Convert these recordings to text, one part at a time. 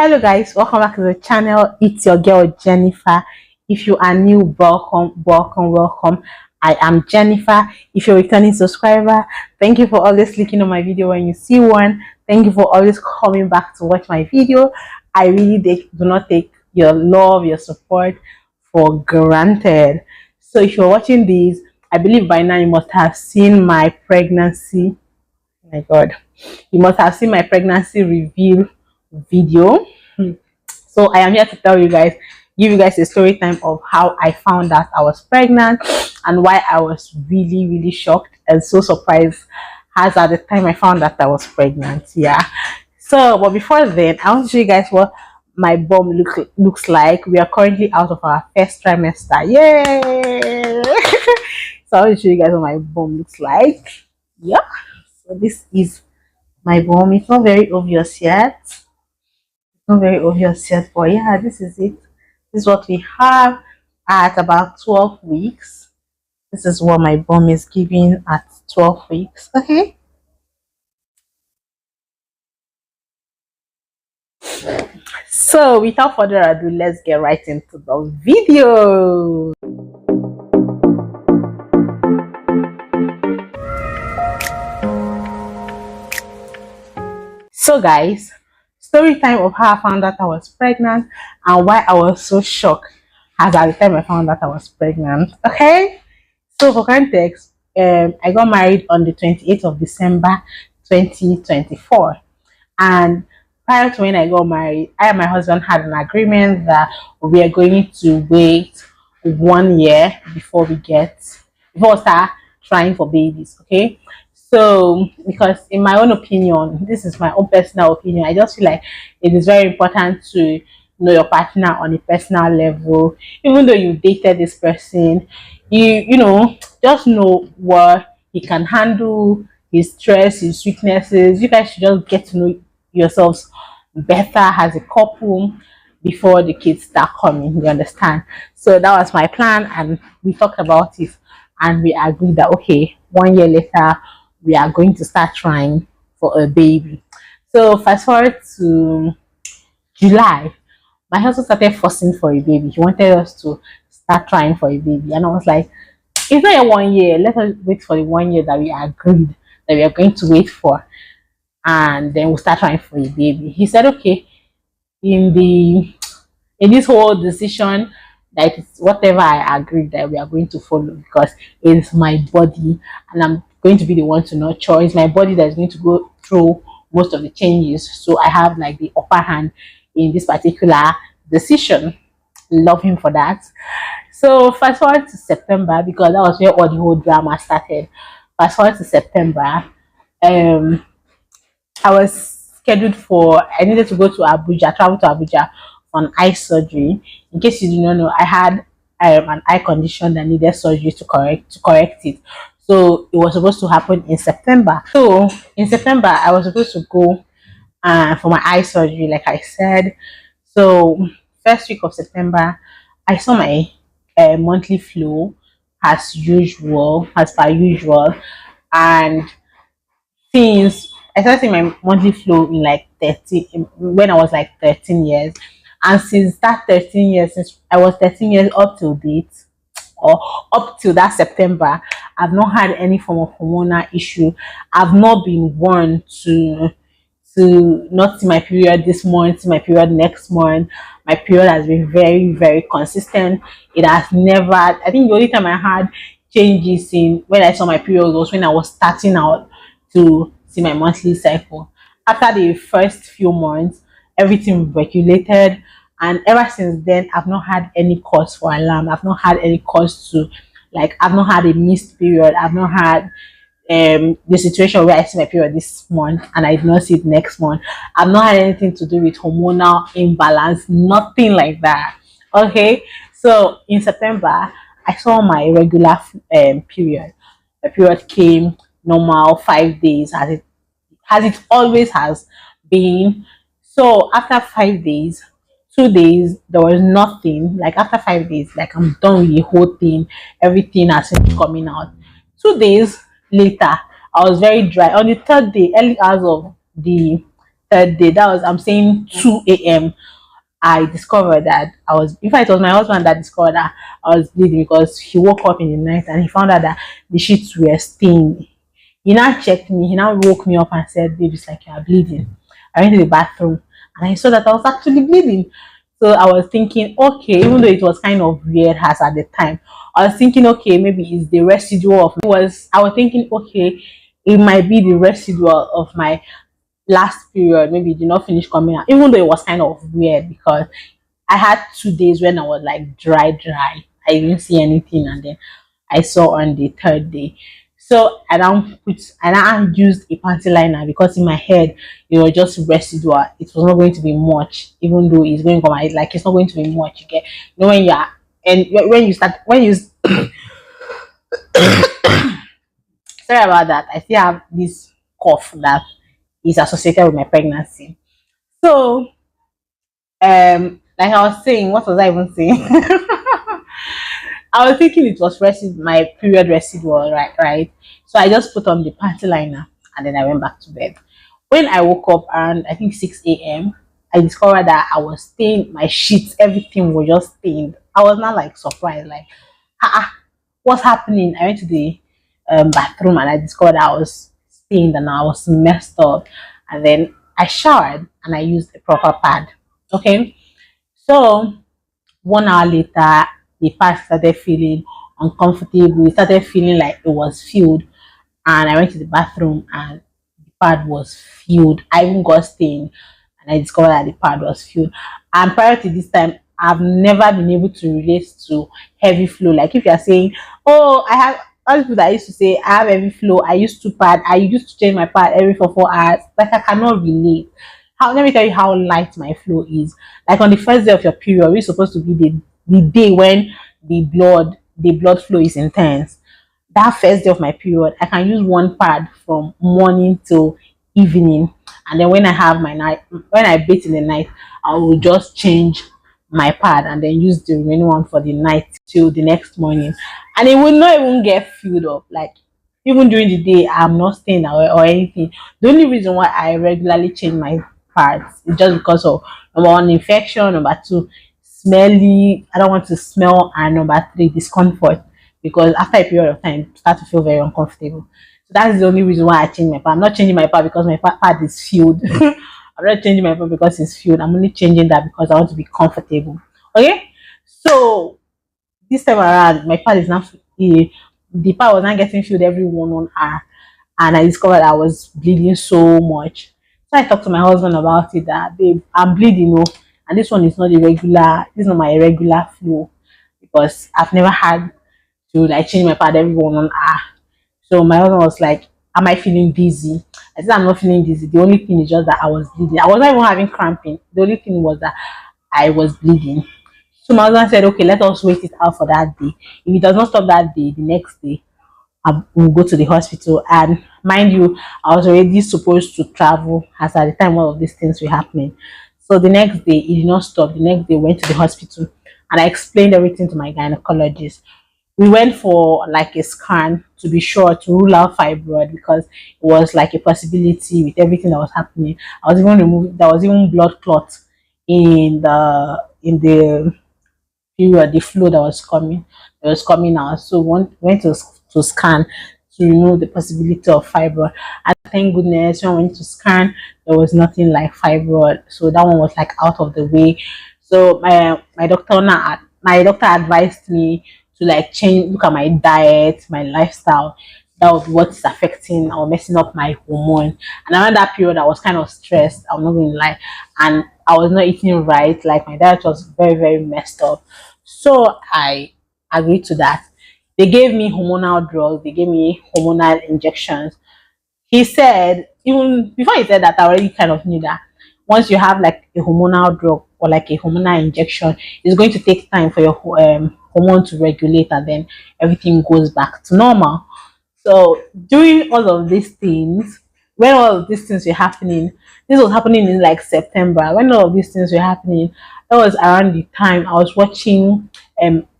Hello guys, welcome back to the channel. It's your girl Jennifer. If you are new, welcome. I am Jennifer. If you're a returning subscriber, thank you for always clicking on my video when you see one. Thank you for always coming back to watch my video. I really do not take your love, your support for granted. So if you're watching these, I believe by now you must have seen my pregnancy. Oh my god, you must have seen my pregnancy reveal video. So I am here to tell you guys, give you guys a story time of how I found out I was pregnant and why I was really shocked and so surprised as at the time I found out I was pregnant. Yeah. So but before then, I want to show you guys what my bum looks like. We are currently out of our first trimester. Yay! So I want to show you guys what my bum looks like. Yeah. So this is my bum. It's not very obvious yet. Not very obvious yet, but yeah, this is it. This is what we have at about 12 weeks. This is what my bum is giving at 12 weeks. Okay. So without further ado, let's get right into the video. So guys, story time of how I found out I was pregnant and why I was so shocked as at the time I found out I was pregnant. Okay, so for context, I got married on the 28th of December 2024, and prior to when I got married, I and my husband had an agreement that we are going to wait 1 year before we start trying for babies. Okay, so because in my own opinion, this is my own personal opinion, I just feel like it is very important to know your partner on a personal level. Even though you dated this person, you know, just know what he can handle, his stress, his weaknesses. You guys should just get to know yourselves better as a couple before the kids start coming. You understand? So that was my plan, and we talked about it and we agreed that okay, 1 year later we are going to start trying for a baby. So fast forward to July, my husband started forcing for a baby. He wanted us to start trying for a baby, and I was like, it's not a 1 year, let us wait for the 1 year that we agreed that we are going to wait for, and then we'll start trying for a baby. He said okay. In this whole decision, that is whatever I agreed that we are going to follow, because it's my body and I'm going to be the one to nurture. It's my body that is going to go through most of the changes, so I have like the upper hand in this particular decision. Love him for that. So fast forward to September, because that was where all the whole drama started. Fast forward to September, I was scheduled for, I needed to go to Abuja, travel to Abuja for an eye surgery. In case you do not know, I had an eye condition that needed surgery to correct it. So it was supposed to happen in September. So in September, I was supposed to go for my eye surgery, like I said. So first week of September, I saw my monthly flow as per usual, and since I started seeing my monthly flow in like 13, when I was like 13 years, and since that 13 years, since I was 13 years up till date, or up till that September, I've not had any form of hormonal issue. I've not been warned to not see my period this month, see my period next month. My period has been very consistent. It has never, I think the only time I had changes in when I saw my period was when I was starting out to see my monthly cycle. After the first few months, everything regulated, and ever since then I've not had any cause for alarm. I've not had any cause to, like, I've not had a missed period. I've not had the situation where I see my period this month and I do not see it next month. I've not had anything to do with hormonal imbalance, nothing like that. Okay, so in September I saw my regular period. The period came normal, 5 days, as it always has been. So after 5 days, 2 days there was nothing. Like after 5 days, like I'm done with the whole thing, everything has been coming out. 2 days later, I was very dry. On the third day, early hours of the third day, that was, I'm saying 2 a.m., I discovered that I was, in fact, it was my husband that discovered that I was bleeding, because he woke up in the night and he found out that the sheets were stained. He now checked me, he now woke me up and said, "Babe, it's like you are bleeding." I went to the bathroom and I saw that I was actually bleeding. So I was thinking, okay, even though it was kind of weird as at the time, I was thinking, okay, maybe it's the residual of, I was thinking, okay, it might be the residual of my last period. Maybe it did not finish coming out, even though it was kind of weird, because I had 2 days when I was like dry. I didn't see anything, and then I saw on the third day. So I now used a panty liner, because in my head it was just residual. It was not going to be much, even though it's going to come out, like it's not going to be much. You get, when you are, and when you start, when you sorry about that. I still have this cough that is associated with my pregnancy. So like I was saying, what was I even saying? I was thinking it was my period residual, right? So I just put on the panty liner and then I went back to bed. When I woke up around, I think 6 a.m., I discovered that I was stained, my sheets, everything was just stained. I was not like surprised, like, what's happening? I went to the bathroom and I discovered I was stained and I was messed up. And then I showered and I used a proper pad. Okay. So 1 hour later, the pad started feeling uncomfortable. It started feeling like it was filled. And I went to the bathroom and the pad was filled. I even got stained and I discovered that the pad was filled. And prior to this time, I've never been able to relate to heavy flow. Like if you're saying, oh, I have, all people that used to say I have heavy flow, I used to pad, I used to change my pad every 4 hours. Like I cannot relate. How, let me tell you how light my flow is. Like on the first day of your period, we're supposed to be the day when the blood flow is intense. That first day of my period, I can use one pad from morning till evening, and then when I bathe in the night, I will just change my pad and then use the remaining one for the night till the next morning, and it will not even get filled up. Like even during the day, I'm not staying away or anything. The only reason why I regularly change my pads is just because of, number one, infection, number two, smelly, I don't want to smell, and number three, discomfort, because after a period of time, I start to feel very uncomfortable. So that's the only reason why I change my pad. I'm not changing my pad because my pad is filled. I'm not changing my pad because it's filled. I'm only changing that because I want to be comfortable. Okay, so this time around, my pad is not, the pad was not getting filled every 1 hour, and I discovered I was bleeding so much. So I talked to my husband about it, that, babe, I'm bleeding, and this one is not irregular. This is not my regular flow, because I've never had to like change my pad every 1 hour. So my husband was like, "Am I feeling dizzy?" I said, "I'm not feeling dizzy. The only thing is just that I was bleeding. I was not even having cramping. The only thing was that I was bleeding." So my husband said, "Okay, let us wait it out for that day. If it does not stop that day, the next day, I will go to the hospital." And mind you, I was already supposed to travel as at the time all of these things were happening. So the next day, it did not stop. The next day, went to the hospital and I explained everything to my gynecologist. We went for like a scan to be sure to rule out fibroid, because it was like a possibility with everything that was happening. I was even removed. There was even blood clot in the period, the flow that was coming out. So went to scan to remove the possibility of fibroid. And thank goodness, when I went to scan, there was nothing like fibroid. So that one was like out of the way. So my doctor advised me to like change, look at my diet, my lifestyle. That would be what is affecting or messing up my hormone. And around that period, I was kind of stressed. I'm not going to lie, and I was not eating right. Like my diet was very, very messed up. So I agreed to that. They gave me hormonal drugs. They gave me hormonal injections. He said, even before he said that, I already kind of knew that once you have like a hormonal drug or like a hormonal injection, it's going to take time for your hormone to regulate, and then everything goes back to normal. So during all of these things, when all of these things were happening, this was happening in like September. When all of these things were happening, that was around the time I was watching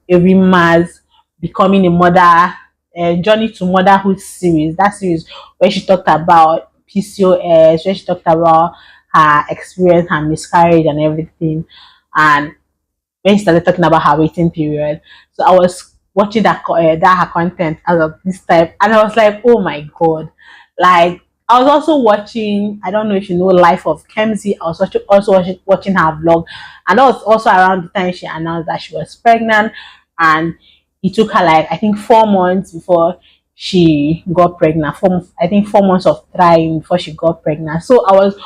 Erima's Becoming a Mother, Journey to Motherhood series. That series where she talked about PCOS, where she talked about her experience, her miscarriage and everything. And when she started talking about her waiting period, so I was watching that her content as of this time, and I was like, oh my god, like I was also watching. I don't know if you know Life of Kemsey. I was also watching her vlog, and that was also around the time she announced that she was pregnant, and it took her like I think 4 months before she got pregnant. I think 4 months of trying before she got pregnant. So I was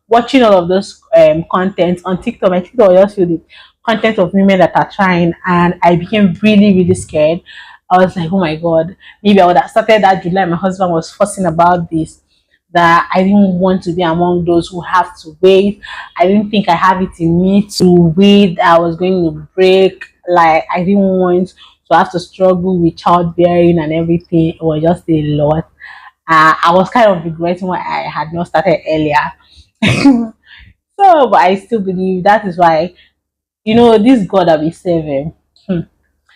watching all of those content on TikTok. My TikTok was just filled with content of women that are trying, and I became really, really scared. I was like, oh my god, maybe I would have started that July. My husband was fussing about this, that I didn't want to be among those who have to wait. I didn't think I have it in me to wait. I was going to break. Like I didn't want to have to struggle with childbearing and everything. It was just a lot. I was kind of regretting why I had not started earlier. So, but I still believe that is why, this God that we serve,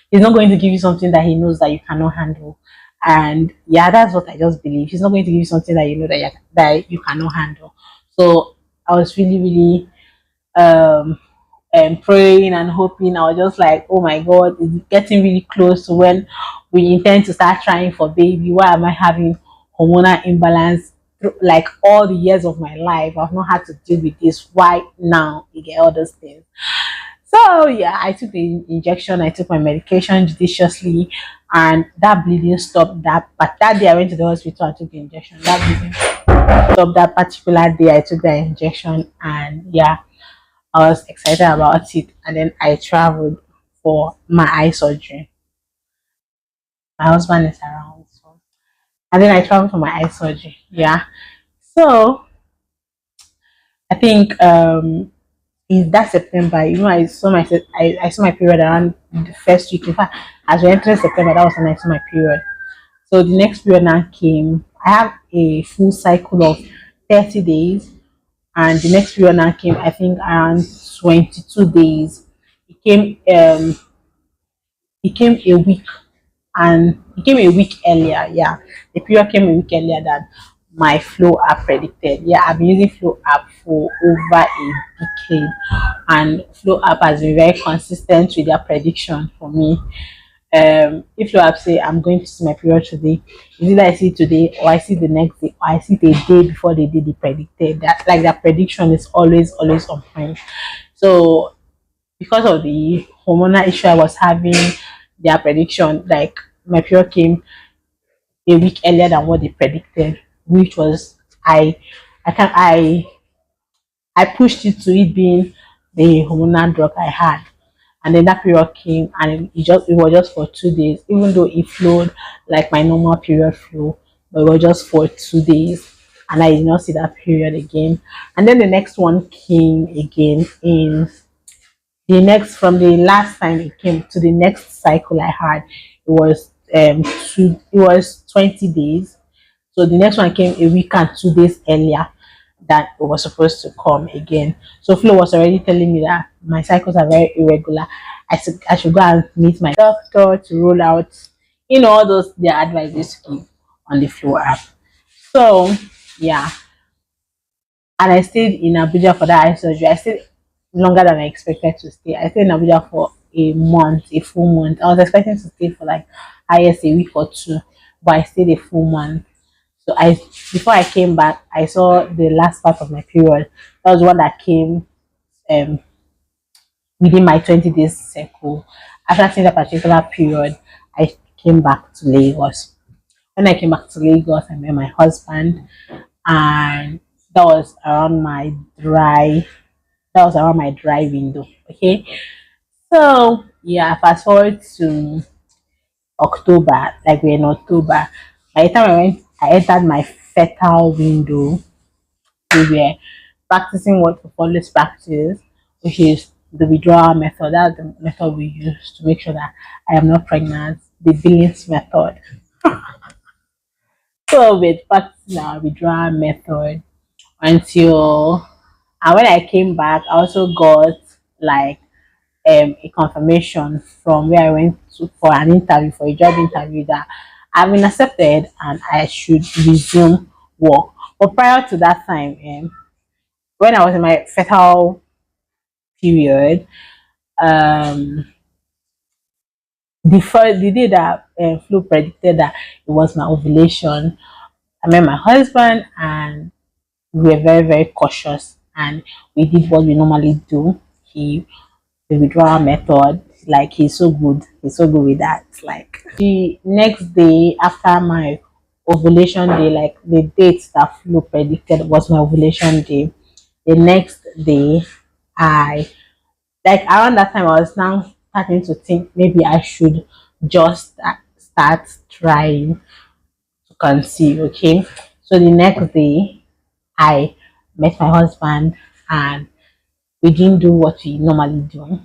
he's not going to give you something that he knows that you cannot handle. And yeah, that's what I just believe. He's not going to give you something that you know that you cannot handle. So I was really, really um praying and hoping. I was just like, oh my god, it's getting really close to when we intend to start trying for baby. Why am I having hormonal imbalance? Like all the years of my life, I've not had to deal with this. Why now? You get all those things. So yeah, I took the injection, I took my medication judiciously, and that bleeding stopped. But that day I went to the hospital and took the injection. That bleeding stopped that particular day I took the injection, and yeah, I was excited about it. And then I traveled for my eye surgery. My husband is around, so and then I traveled for my eye surgery. Yeah, so I think in that September, I saw my period around the first week. In fact, as we entered September, that was when I saw my period. So the next period now came. I have a full cycle of 30 days, and the next period now came. I think around 22 days. It came. It came a week, and it came a week earlier. Yeah, the period came a week earlier than my flow app predicted. Yeah, I've been using flow app for over a decade, and flow app has been very consistent with their prediction for me. If flow app say I'm going to see my period today, it's either I see it today or I see the next day or I see it a day before they did the predicted. That like their prediction is always on point. So because of the hormonal issue I was having, their prediction, like my period came a week earlier than what they predicted, which was I can I pushed it to it being the hormonal drug I had. And then that period came, and it was just for 2 days, even though it flowed like my normal period flow, but it was just for 2 days, and I did not see that period again. And then the next one came again in the next from the last time it came to the next cycle I had. It was it was 20 days. So the next one came a week and 2 days earlier that it was supposed to come again. So Flo was already telling me that my cycles are very irregular. I should go and meet my doctor to roll out, all those their advices to give on the Flo app. So yeah, and I stayed in Abuja for that eye surgery. I stayed longer than I expected to stay. I stayed in Abuja for a month, a full month. I was expecting to stay for like highest a week or two, but I stayed a full month. So I before I came back, I saw the last part of my period. That was one that came um within my 20 days cycle. After seeing that particular period, I came back to Lagos. When I came back to Lagos, I met my husband, and that was around my dry window. Okay. So yeah, fast forward to October, like we're in October. By the time I entered my fertile window. We were practicing what we always practice, which is the withdrawal method. That's the method we use to make sure that I am not pregnant. The Billings method. So we practicing our withdrawal method until, and when I came back, I also got like a confirmation from where I went to for an interview, for a job interview, that I've been accepted and I should resume work. But prior to that time, when I was in my fertile period, um, the day that Flo predicted that it was my ovulation, I met my husband and we were very, very cautious and we did what we normally do. He the withdrawal method, like he's so good with that. Like the next day after my ovulation day, like the date that Flo predicted was my ovulation day, the next day I like around that time I was now starting to think maybe I should just start trying to conceive. Okay, so the next day I met my husband and we didn't do what we normally do,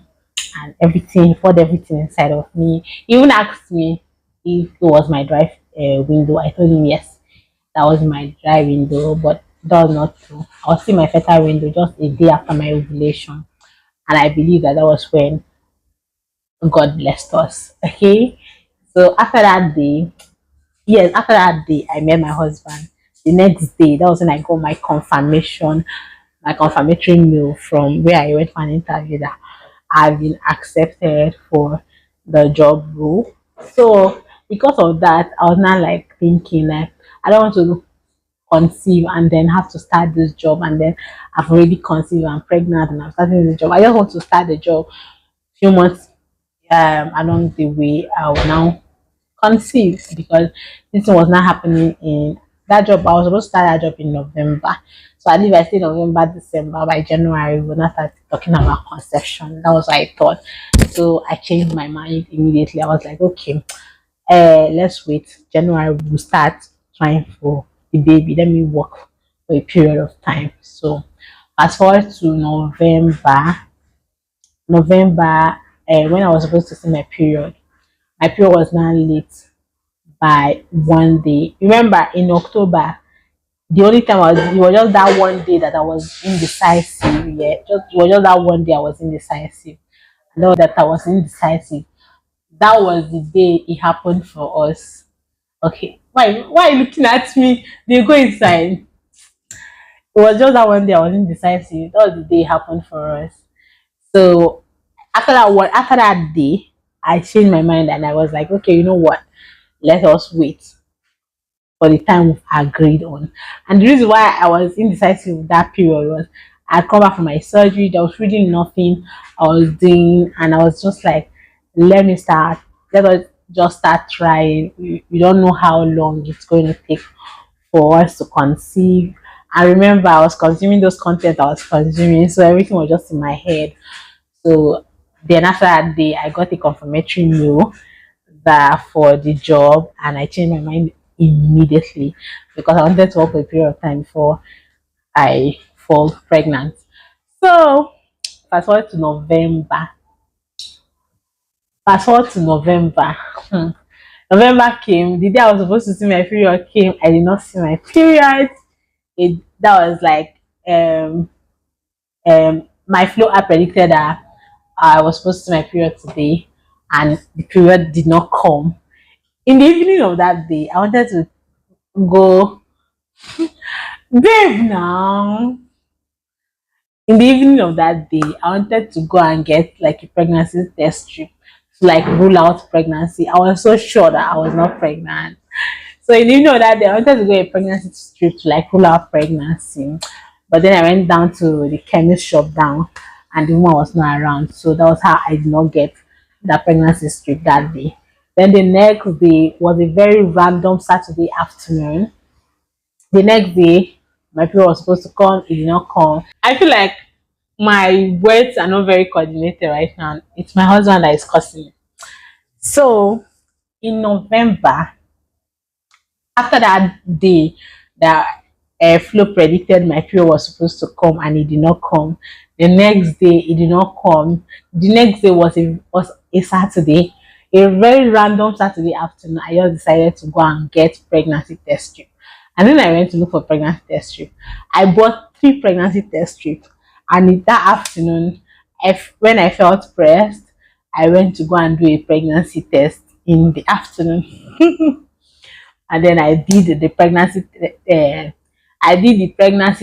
and everything, he poured everything inside of me. He even asked me if it was my drive window. I told him yes, that was my drive window, but that was not true. I was still my fertile window just a day after my ovulation, and I believe that that was when God blessed us. Okay, so after that day, yes, after that day, I met my husband. The next day, that was when I got my confirmation, my confirmatory mail from where I went for an interview that I've been accepted for the job role. So because of that, I was now like thinking like I don't want to conceive and then have to start this job and then I've already conceived, I'm pregnant and I'm starting this job. I just want to start the job few months along the way. I will now conceive because this was not happening in that job. I was supposed to start that job in November. So I believe I stayed November, December. By January, we'll not start talking about conception. That was what I thought. So I changed my mind immediately. I was like, okay, let's wait. January we'll start trying for the baby. Let me work for a period of time. So fast forward to November, when I was supposed to see my period was now late by one day. Remember, in October, the only time it was just that one day that I was indecisive. Yeah, it was just that one day I was indecisive. I know that I was indecisive. That was the day it happened for us. Okay, why are you looking at me? They go inside. It was just that one day I was indecisive. That was the day it happened for us. So after that day, I changed my mind and I was like, okay, you know what? Let us wait for the time we've agreed on. And the reason why I was indecisive that period was I come back from my surgery. There was really nothing I was doing, and I was just like, let me start. Let us just start trying. We don't know how long it's going to take for us to conceive. I remember I was consuming those content I was consuming, so everything was just in my head. So then after that day, I got a confirmatory mail that for the job, and I changed my mind immediately because I wanted to work for a period of time before I fall pregnant. So fast forward to November. Fast forward to November. November came. The day I was supposed to see my period came. I did not see my period. That was like my flow I predicted that I was supposed to see my period today, and the period did not come. In the evening of that day, I wanted to go, babe. Now, in the evening of that day, I wanted to go and get like a pregnancy test strip to like rule out pregnancy. I was so sure that I was not pregnant. So in the evening of that day, I wanted to go a pregnancy strip to like rule out pregnancy. But then I went down to the chemist shop down and the woman was not around. So that was how I did not get that pregnancy strip that day. Then the next day was a very random Saturday afternoon. The next day, my period was supposed to come, it did not come. I feel like my words are not very coordinated right now. It's my husband that is cursing me. So in November, after that day that Flo predicted my period was supposed to come and it did not come, the next day it did not come. The next day was a Saturday, a very random Saturday afternoon. I just decided to go and get pregnancy test strip, and then I went to look for pregnancy test strip. I bought 3 pregnancy test strips, and in that afternoon, when I felt pressed, I went to go and do a pregnancy test in the afternoon. And then I did the pregnancy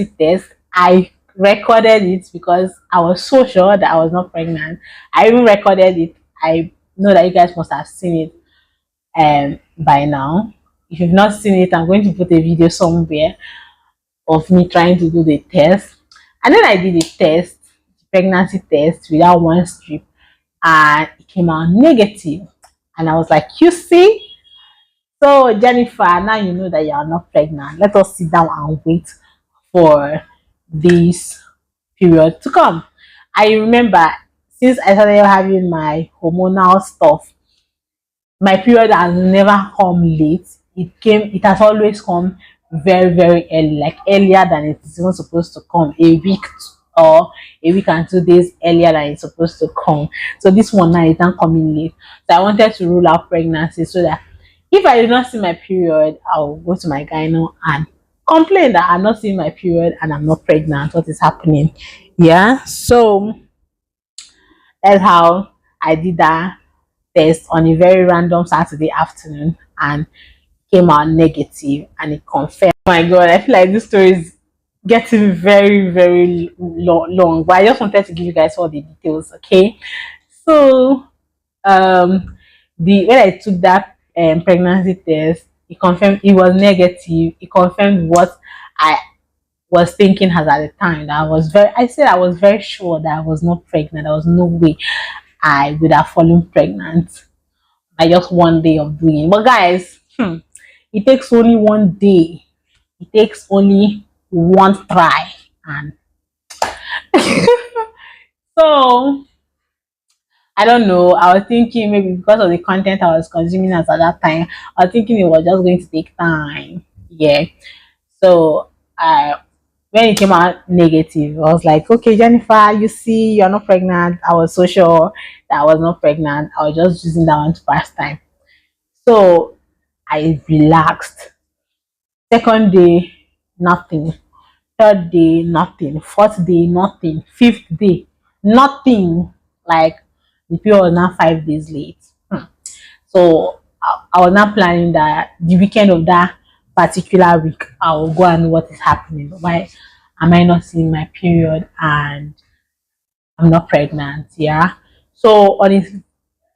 test. I recorded it because I was so sure that I was not pregnant. I even recorded it. I know that you guys must have seen it by now. If you've not seen it, I'm going to put a video somewhere of me trying to do the test. And then I did the test, the pregnancy test without one strip, and it came out negative. And I was like, you see? So Jennifer, now you know that you are not pregnant. Let us sit down and wait for this period to come. I remember since I started having my hormonal stuff, my period has never come late. It has always come very, very early, like earlier than it's even supposed to come, or a week and 2 days earlier than it's supposed to come. So this one now is not coming late. So I wanted to rule out pregnancy so that if I do not see my period, I'll go to my gyno and complain that I'm not seeing my period and I'm not pregnant. What is happening? Yeah. So that's how I did that test on a very random Saturday afternoon and came out negative, and it confirmed. Oh my god, I feel like this story is getting very, very long, but I just wanted to give you guys all the details, okay? So, the when I took that pregnancy test, it confirmed it was negative. It confirmed what I was thinking as at the time. That I said I was very sure that I was not pregnant. There was no way I would have fallen pregnant by just one day of doing it. But guys, it takes only one day. It takes only one try. And so I don't know. I was thinking maybe because of the content I was consuming at that time, I was thinking it was just going to take time. Yeah. So I when it came out negative, I was like, okay, Jennifer, you see, you're not pregnant. I was so sure that I was not pregnant. I was just using that one to pass time. So I relaxed. Second day, nothing. Third day, nothing. Fourth day, nothing. Fifth day, nothing. Like the period was now 5 days late. So I was not planning that the weekend of that particular week I will go and know what is happening. Why am I not seeing my period and I'm not pregnant? Yeah. So on a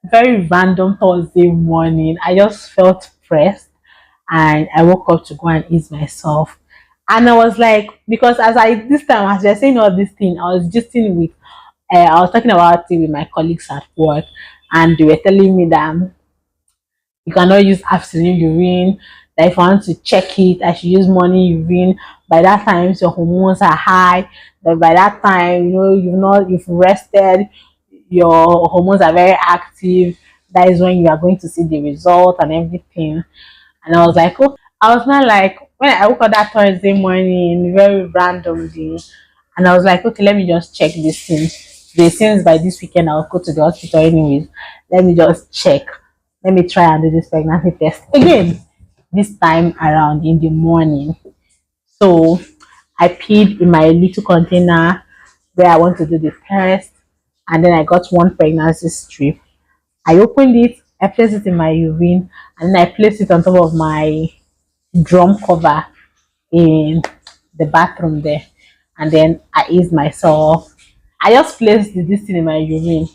very random Thursday morning, I just felt pressed and I woke up to go and ease myself. And I was like, because this time as you're saying all this thing, I was just with I was talking about it with my colleagues at work, and they were telling me that you cannot use afternoon urine. That if I want to check it, I should use morning urine. By that time, your hormones are high. That by that time, you've rested, your hormones are very active. That is when you are going to see the result and everything. And I was like, oh, I was not like when I woke up that Thursday morning, very randomly, and I was like, okay, let me just check this thing. Since by this weekend I'll go to the hospital anyways, let me just check. Let me try and do this pregnancy test again. This time around in the morning. So I peed in my little container where I want to do the test, and then I got one pregnancy strip. I opened it, I placed it in my urine, and then I placed it on top of my drum cover in the bathroom there. And then I eased myself. I just placed this thing in my urine.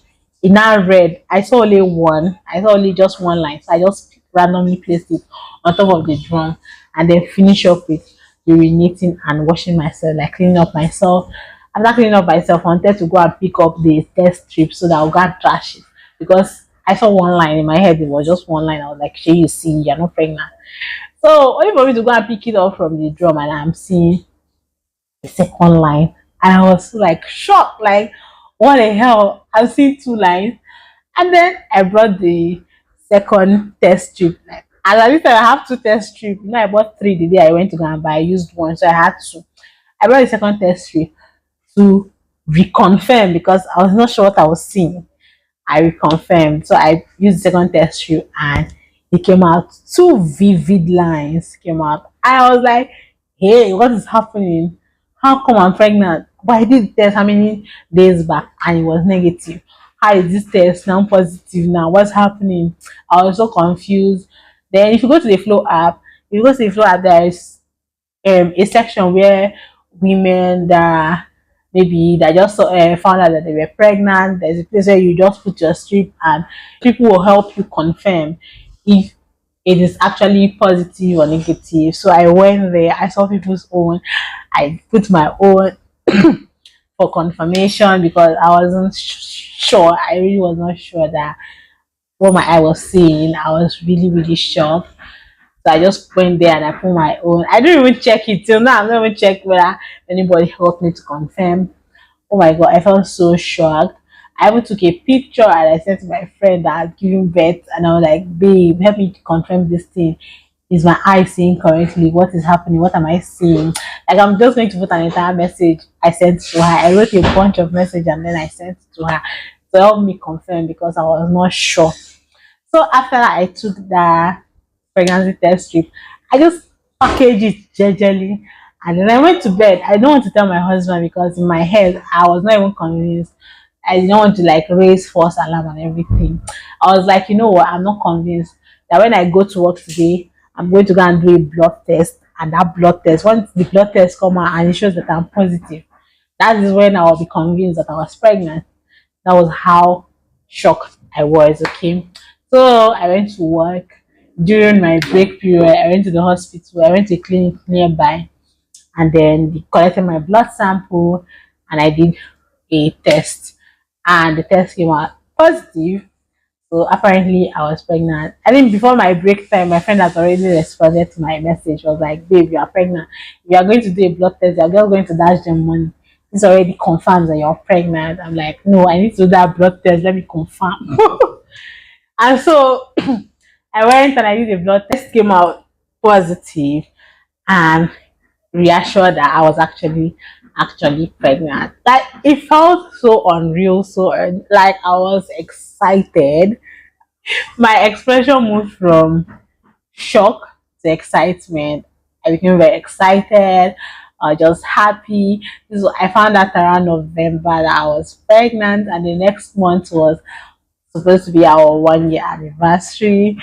It now read. I saw only one. I saw only just one line. So I just randomly placed it on top of the drum and then finish up with urinating and washing myself, like cleaning up myself. After cleaning up myself, I wanted to go and pick up the test strip so that I'll go and trash it because I saw one line in my head. It was just one line. I was like, "Shay, you see, you're not pregnant." So only for me to go and pick it up from the drum, and I'm seeing the second line, and I was like shocked, like, what the hell? I've seen two lines, and then I brought the second test strip. Like, and at least I have two test strips. I bought three the day I went to go and buy. I used one, so I had two. I brought the second test strip to reconfirm because I was not sure what I was seeing. I reconfirmed. So I used the second test strip and it came out. Two vivid lines came out. I was like, hey, what is happening? How come I'm pregnant? But I did test how many days back and it was negative. How is this test now positive now? What's happening? I was so confused. Then if you go to the Flow app, there is a section where women that are maybe that just found out that they were pregnant. There's a place where you just put your strip and people will help you confirm if it is actually positive or negative. So I went there, I saw people's own, I put my own for confirmation because I wasn't sure. I really was not sure that what my eye was seeing. I was really, really shocked. So I just went there and I put my own. I didn't even check it till now. I'm not even check whether anybody helped me to confirm. Oh my god, I felt so shocked. I even took a picture and I sent to my friend that had given birth, and I was like, babe, help me to confirm this thing. Is my eye seeing correctly? What is happening? What am I seeing? Like, I'm just going to put an entire message I sent to her. I wrote a bunch of messages and then I sent it to her to help me confirm because I was not sure. So after that, I took the pregnancy test strip. I just packaged it gingerly and then I went to bed. I don't want to tell my husband because in my head I was not even convinced. I didn't want to like raise false alarm and everything. I was like, you know what, I'm not convinced that when I go to work today, I'm going to go and do a blood test. And that blood test, once the blood test come out and it shows that I'm positive, that is when I will be convinced that I was pregnant. That was how shocked I was. Okay, so I went to work. During my break period, I went to the hospital. I went to a clinic nearby, and then they collected my blood sample, and I did a test, and the test came out positive. So apparently, I was pregnant. I think before my break time, my friend had already responded to my message. She was like, "Babe, you are pregnant. If you are going to do a blood test, you're just going to dash them money. This already confirms that you're pregnant." I'm like, "No, I need to do that blood test. Let me confirm." And so I went and I did a blood test, came out positive, and reassured that I was actually pregnant. Like, it felt so unreal, so like I was excited. My expression moved from shock to excitement. I became very excited, just happy. I found out around November that I was pregnant, and the next month was supposed to be our 1 year anniversary.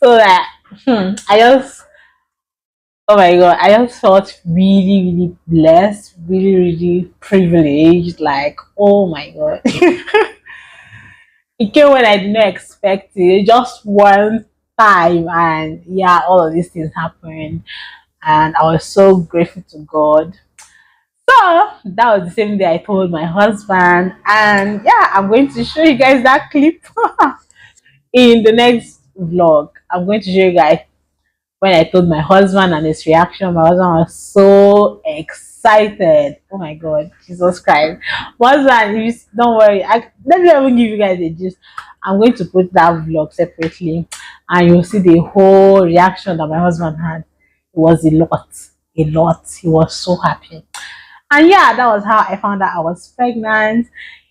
So that I just, oh my god, I just felt really, really blessed, really, really privileged. Like, oh my god. It came when I did not expect it. Just one time, and yeah, all of these things happened, and I was so grateful to God. So that was the same day I told my husband, and yeah, I'm going to show you guys that clip in the next vlog. I'm going to show you guys when I told my husband and his reaction. My husband was so excited. Oh my god, Jesus Christ. My husband, don't worry. Let me even give you guys a gist. I'm going to put that vlog separately and you'll see the whole reaction that my husband had. It was a lot. A lot. He was so happy. And yeah, that was how I found out I was pregnant.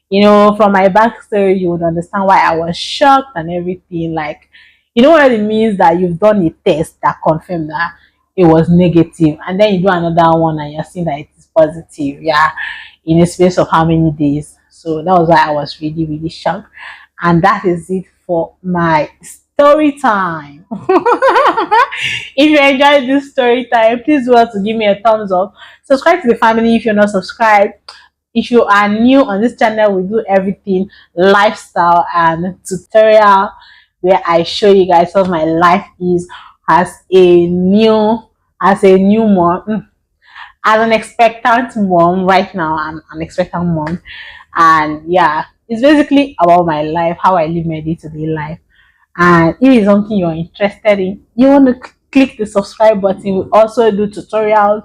You know, from my backstory, you would understand why I was shocked and everything. Like, you know what it means that you've done a test that confirmed that it was negative, and then you do another one and you're seeing that it is positive. Yeah, in a space of how many days? So that was why I was really, really shocked. And that is it for my story time. If you enjoyed this story time, please do well to give me a thumbs up. Subscribe to the family if you're not subscribed. If you are new on this channel, we do everything lifestyle and tutorial where I show you guys what my life is as a new mom, as an expectant mom. Right now I'm an expectant mom, and yeah, it's basically about my life, how I live my day-to-day life. And if it's something you're interested in, you want to click the subscribe button. We also do tutorials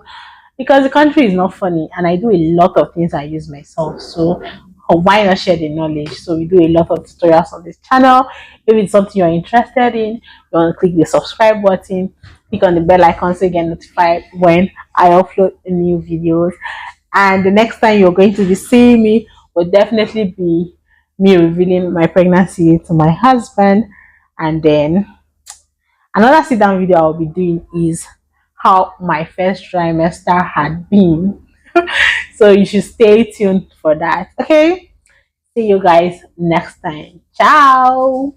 because the country is not funny and I do a lot of things I use myself. So why not share the knowledge? So we do a lot of tutorials on this channel. If it's something you're interested in, you want to click the subscribe button, click on the bell icon so you get notified when I upload new videos. And the next time you're going to be seeing me will definitely be me revealing my pregnancy to my husband. And then another sit down video I'll be doing is how my first trimester had been. So you should stay tuned for that. Okay, see you guys next time. Ciao.